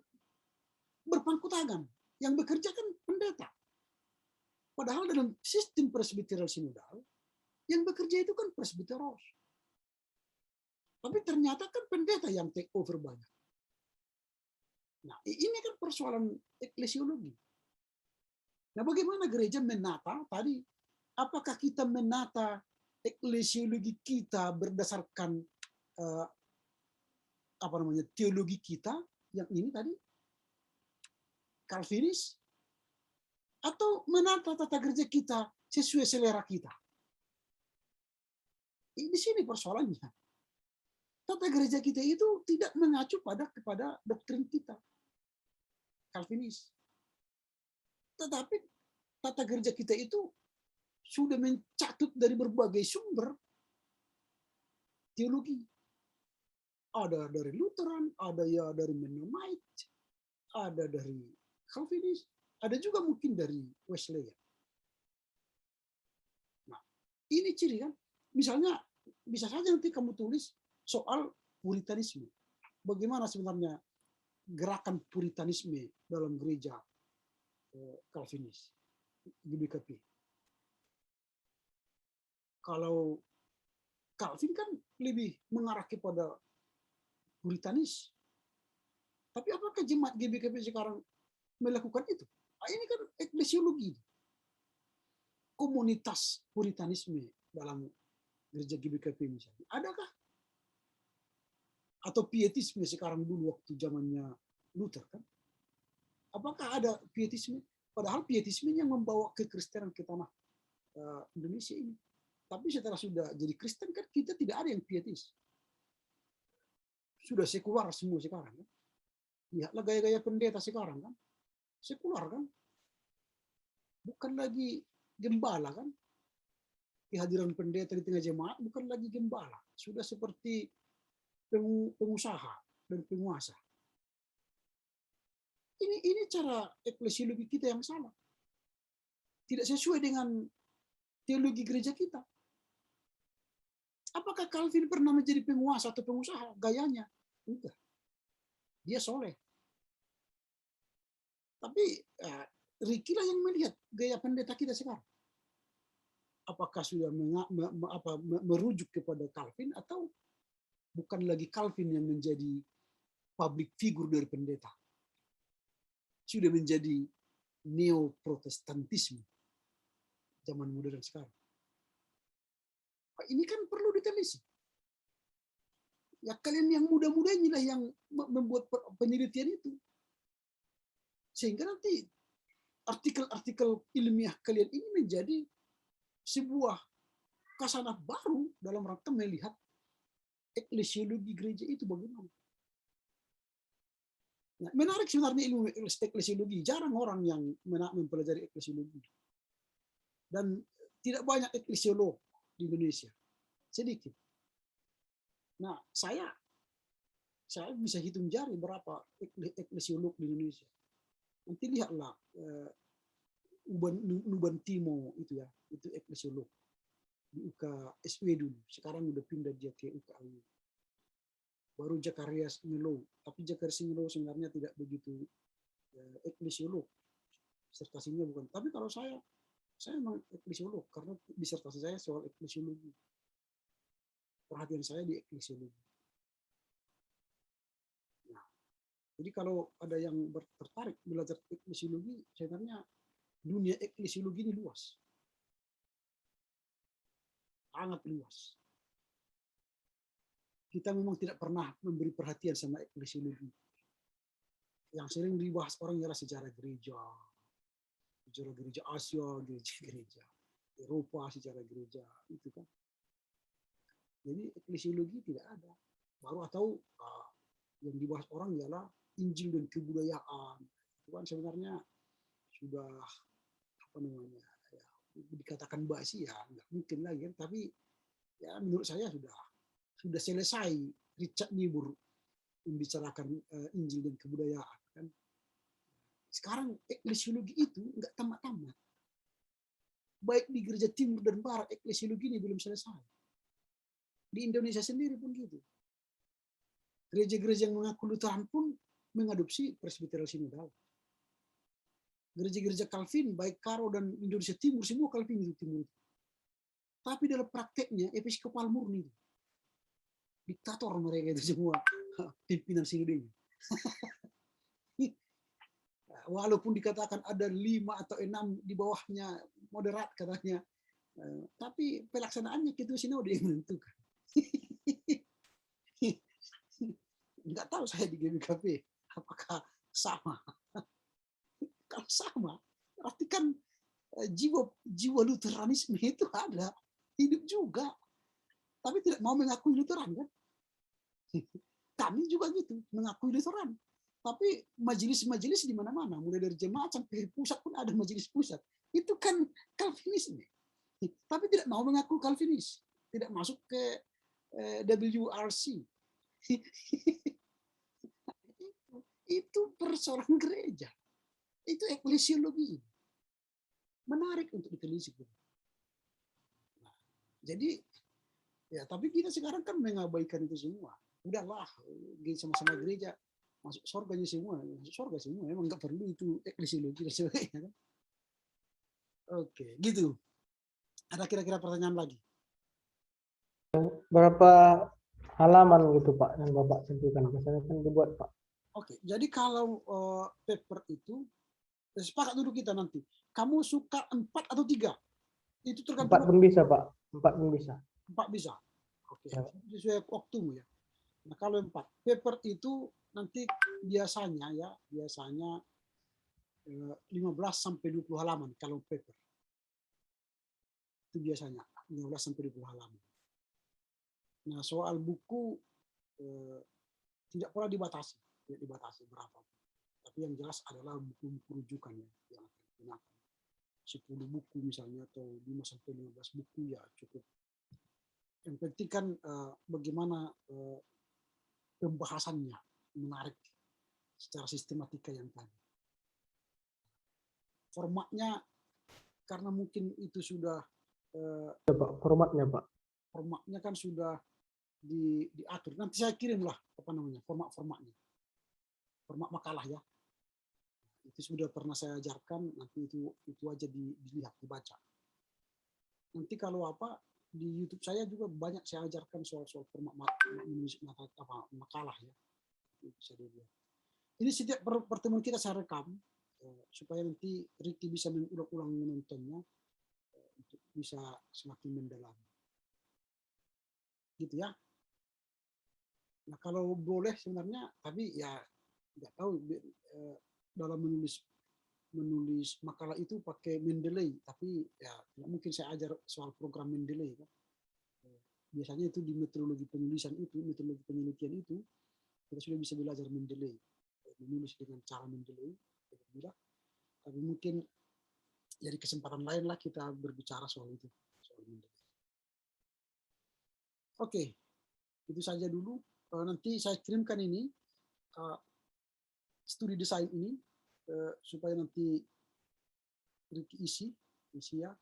berpangku tangan? Yang bekerja kan pendeta. Padahal dalam sistem presbiteral sinodal, yang bekerja itu kan presbiteros. Tapi ternyata kan pendeta yang take over banyak. Nah, ini kan persoalan eklesiologi. Nah, bagaimana gereja menata tadi? Apakah kita menata eklesiologi kita berdasarkan teologi kita yang ini tadi Calvinis, atau menata tata gereja kita sesuai selera kita? Di sini persoalannya. Tata gereja kita itu tidak mengacu kepada doktrin kita Calvinis. Tetapi tata gereja kita itu sudah mencatut dari berbagai sumber teologi. Ada dari Lutheran, ada ya dari Mennonite, ada dari Calvinis, ada juga mungkin dari Wesleyan. Nah, ini ciri kan. Misalnya, bisa saja nanti kamu tulis soal Puritanisme. Bagaimana sebenarnya gerakan Puritanisme dalam gereja Calvinis, GBKP. Kalau Calvin kan lebih mengarah kepada Puritanis. Tapi apakah jemaat GBKP sekarang melakukan itu? Nah, ini kan eklesiologi. Komunitas Puritanisme dalam gereja GBKP misalnya. Adakah? Atau pietisme sekarang dulu waktu zamannya Luther kan? Apakah ada pietisme? Padahal pietisme yang membawa kekristenan ke tanah Indonesia ini. Tapi setelah sudah jadi Kristen kan kita tidak ada yang pietis. Sudah sekular semua sekarang kan. Lihatlah gaya-gaya pendeta sekarang kan. Sekular kan. Bukan lagi gembala kan. Kehadiran pendeta di tengah jemaat bukan lagi gembala. Sudah seperti pengusaha dan penguasa. Ini cara eklesiologi kita yang salah. Tidak sesuai dengan teologi gereja kita. Apakah Calvin pernah menjadi penguasa atau pengusaha? Gayanya. Enggak. Dia soleh. Tapi Ricky lah yang melihat gaya pendeta kita sekarang. Apakah sudah merujuk kepada Calvin atau bukan lagi Calvin yang menjadi public figure dari pendeta? Sudah menjadi neo-protestantisme zaman modern sekarang. Ini kan perlu ditelisik. Ya kalian yang muda-muda inilah yang membuat penelitian itu. Sehingga nanti artikel-artikel ilmiah kalian ini menjadi sebuah kasanah baru dalam rangka melihat eklesiologi gereja itu bagaimana. Nah, menarik sebenarnya ilmu eklesiologi. Jarang orang yang mempelajari eklesiologi. Dan tidak banyak eklesiolog di Indonesia. Sedikit. Nah, saya bisa hitung jari berapa eklesiolog di Indonesia. Nanti lihatlah Nuban Timo itu ya, itu eklesiolog di UKSW dulu. Sekarang udah pindah dia ke UKAU. Baru Jakarias Melo, tapi Jakarias Melo sebenarnya tidak begitu eklesiolog. Disertasinya bukan. Tapi kalau saya memang eklesiolog karena disertasi saya soal eklesiologi. Perhatian saya di eklesiologi. Nah, jadi kalau ada yang tertarik belajar eklesiologi, sebenarnya dunia eklesiologi ini luas. Sangat luas. Kita memang tidak pernah memberi perhatian sama eklesiologi. Yang sering dibahas orang ialah sejarah gereja Asia, gereja Eropa, sejarah gereja itu kan. Jadi eklesiologi tidak ada. Baru atau yang dibahas orang ialah Injil dan kebudayaan. Itu kan sebenarnya sudah dikatakan basi ya, nggak mungkin lagi kan. Tapi ya menurut saya sudah selesai Richard Niebuhr membicarakan Injil dan kebudayaan kan. Sekarang eklesiologi itu nggak tamat-tamat. Baik di gereja timur dan barat, eklesiologi ini belum selesai. Di Indonesia sendiri pun gitu. Gereja-gereja yang mengaku Lutheran pun mengadopsi presbiteral sinodal. Gereja-gereja Calvin, baik Karo dan Indonesia Timur, semua Calvin itu timur. Tapi dalam prakteknya episkopal murni. Diktator mereka itu semua pimpinan sinodenya. Walaupun dikatakan ada 5 atau 6 di bawahnya moderat katanya, tapi pelaksanaannya itu sinode yang menentukan. Nggak tahu saya di GBKP apakah sama. Kalau sama, berarti kan jiwa Lutheranisme itu ada, hidup juga, tapi tidak mau mengakui Lutheran kan? Kami juga gitu, mengakui Lutheran. Tapi majelis-majelis di mana-mana, mulai dari jemaat sampai pusat pun ada majelis pusat. Itu kan Calvinisme. Tapi tidak mau mengaku Calvinis, tidak masuk ke WRC. Itu persoalan gereja. Itu eklesiologi. Menarik untuk ditelisik. Nah, jadi ya, tapi kita sekarang kan mengabaikan itu semua. Udahlah, sama-sama gereja masuk surganya semua, masuk surga semua. Emang nggak perlu itu eklesiologi dan sebagainya kan. Oke, gitu. Ada kira-kira pertanyaan lagi? Berapa halaman gitu Pak yang Bapak tentukan? Biasanya kan dibuat Pak. Oke, jadi kalau paper itu, sepakat dulu kita nanti. Kamu suka 4 atau 3? Itu 4 tergantung. pun bisa Pak, 4 pun bisa. 4 bisa. Oke, Ya. sesuai waktumu ya. Nah, kalau 4 paper itu nanti biasanya 15 sampai 20 halaman kalau paper. Itu biasanya 15 sampai 20 halaman. Nah, soal buku tidak pernah dibatasi, tidak dibatasi berapa. Tapi yang jelas adalah buku-buku rujukan ya yang akan digunakan. 10 buku misalnya atau 5 sampai 15 buku ya cukup. Yang penting kan bagaimana pembahasannya menarik secara sistematika yang tadi. Formatnya karena mungkin itu sudah Ya, Pak, formatnya Pak. Formatnya kan sudah diatur. Nanti saya kirimlah format-formatnya. Format makalah ya. Itu sudah pernah saya ajarkan, nanti itu aja dilihat, dibaca. Nanti kalau di YouTube saya juga banyak saya ajarkan soal format makalah ya. Bisa dilihat. Ini setiap pertemuan kita saya rekam supaya nanti Ricky bisa mengulang-ulang menontonnya untuk bisa semakin mendalami. Gitu ya. Nah, kalau boleh sebenarnya, tapi ya nggak tahu dalam menulis makalah itu pakai Mendeley, tapi ya tidak mungkin saya ajar soal program Mendeley kan. Biasanya itu di metodologi penulisan itu, metodologi penelitian itu kita sudah bisa belajar Mendeley, menulis dengan cara Mendeley, tapi mungkin jadi kesempatan lain lah kita berbicara soal itu, soal Mendeley. Oke, itu saja dulu. Nanti saya kirimkan ini studi desain ini supaya nanti Ricky isi ya.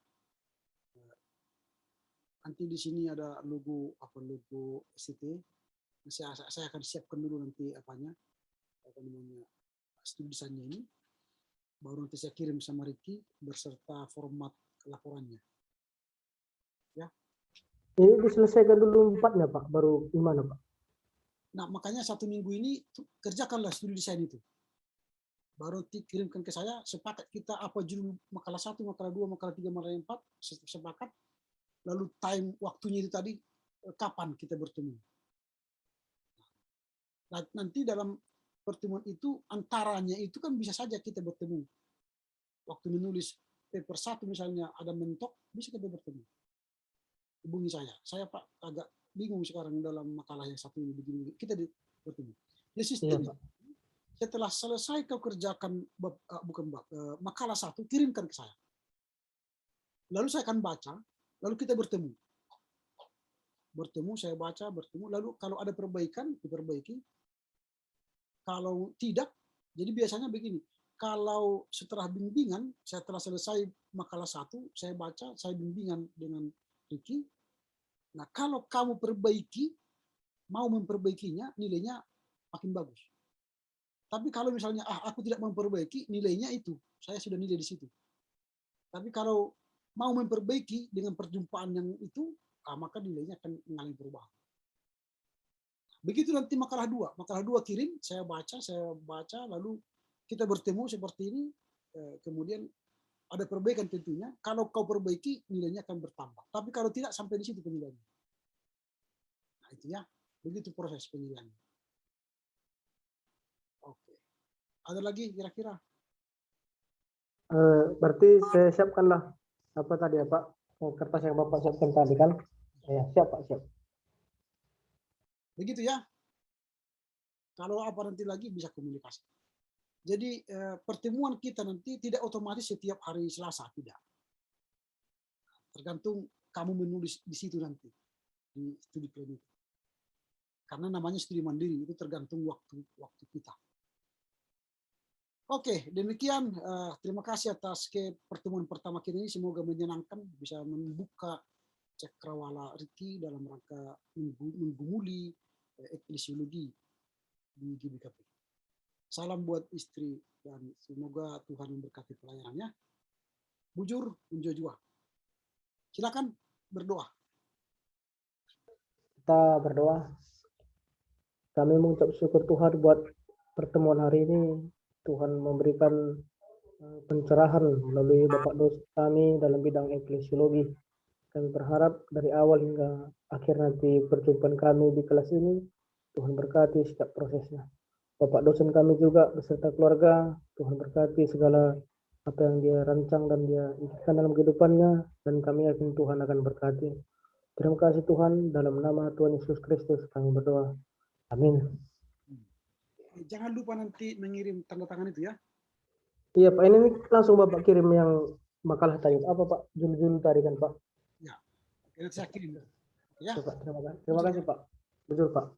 Nanti di sini ada logo SCT. Saya akan siapkan dulu nanti studi desainnya ini. Baru nanti saya kirim sama Ricky berserta format laporannya. Ya. Ini diselesaikan dulu 4-nya Pak, baru gimana Pak? Nah, makanya 1 minggu ini kerjakanlah studi desain itu. Baru kirimkan ke saya, sepakat kita apa judul makalah 1, makalah 2, makalah 3, makalah 4, sepakat. Lalu time waktunya itu tadi, kapan kita bertemu. Nah, nanti dalam pertemuan itu, antaranya itu kan bisa saja kita bertemu. Waktu menulis paper 1 misalnya, ada mentok, bisa kita bertemu. Hubungi saya Pak agak bingung sekarang dalam makalah yang satu ini begini, kita bertemu. Ya, sistemnya. Setelah selesai kau kerjakan makalah 1, kirimkan ke saya. Lalu saya akan baca, lalu kita bertemu. Saya baca, lalu kalau ada perbaikan, diperbaiki. Kalau tidak, jadi biasanya begini, kalau setelah bimbingan, saya telah selesai makalah 1, saya baca, saya bimbingan dengan Ricky. Nah, kalau kamu perbaiki, mau memperbaikinya, nilainya makin bagus. Tapi kalau misalnya, aku tidak memperbaiki, nilainya itu, saya sudah nilai di situ. Tapi kalau mau memperbaiki dengan perjumpaan yang itu, maka nilainya akan mengalami perubahan. Begitu nanti makalah 2. Makalah 2 kirim, saya baca, lalu kita bertemu seperti ini, kemudian ada perbaikan tentunya. Kalau kau perbaiki, nilainya akan bertambah. Tapi kalau tidak, sampai di situ penilaiannya. Nah, itu ya. Begitu proses penilaiannya. Oke. Ada lagi kira-kira? Berarti saya siapkanlah apa tadi ya Pak, kertas yang Bapak siapkan tadi kan? Ya, siap Pak, siap. Begitu ya. Kalau apa nanti lagi bisa komunikasi. Jadi pertemuan kita nanti tidak otomatis setiap hari Selasa, tidak. Tergantung kamu menulis di situ nanti di studi plan itu. Karena namanya studi mandiri, itu tergantung waktu kita. Oke, demikian. Terima kasih atas pertemuan pertama kita ini. Semoga menyenangkan, bisa membuka cakrawala Ricky dalam rangka menggumuli eklesiologi di GBKP. Salam buat istri dan semoga Tuhan memberkati pelayanannya. Bujur Unjojua. Silakan berdoa. Kita berdoa. Kami mengucap syukur Tuhan buat pertemuan hari ini. Tuhan memberikan pencerahan melalui Bapak dosen kami dalam bidang eklesiologi. Kami berharap dari awal hingga akhir nanti perjumpaan kami di kelas ini, Tuhan berkati setiap prosesnya. Bapak dosen kami juga beserta keluarga, Tuhan berkati segala apa yang dia rancang dan dia inginkan dalam kehidupannya, dan kami yakin Tuhan akan berkati. Terima kasih Tuhan, dalam nama Tuhan Yesus Kristus kami berdoa. Amin. Jangan lupa nanti mengirim tanda tangan itu ya. Iya Pak, ini langsung Bapak kirim yang makalah tadi. Apa Pak? Judul tadi kan Pak? Ya, nanti saya kirim. Ya. Terima kasih Pak. Betul Pak.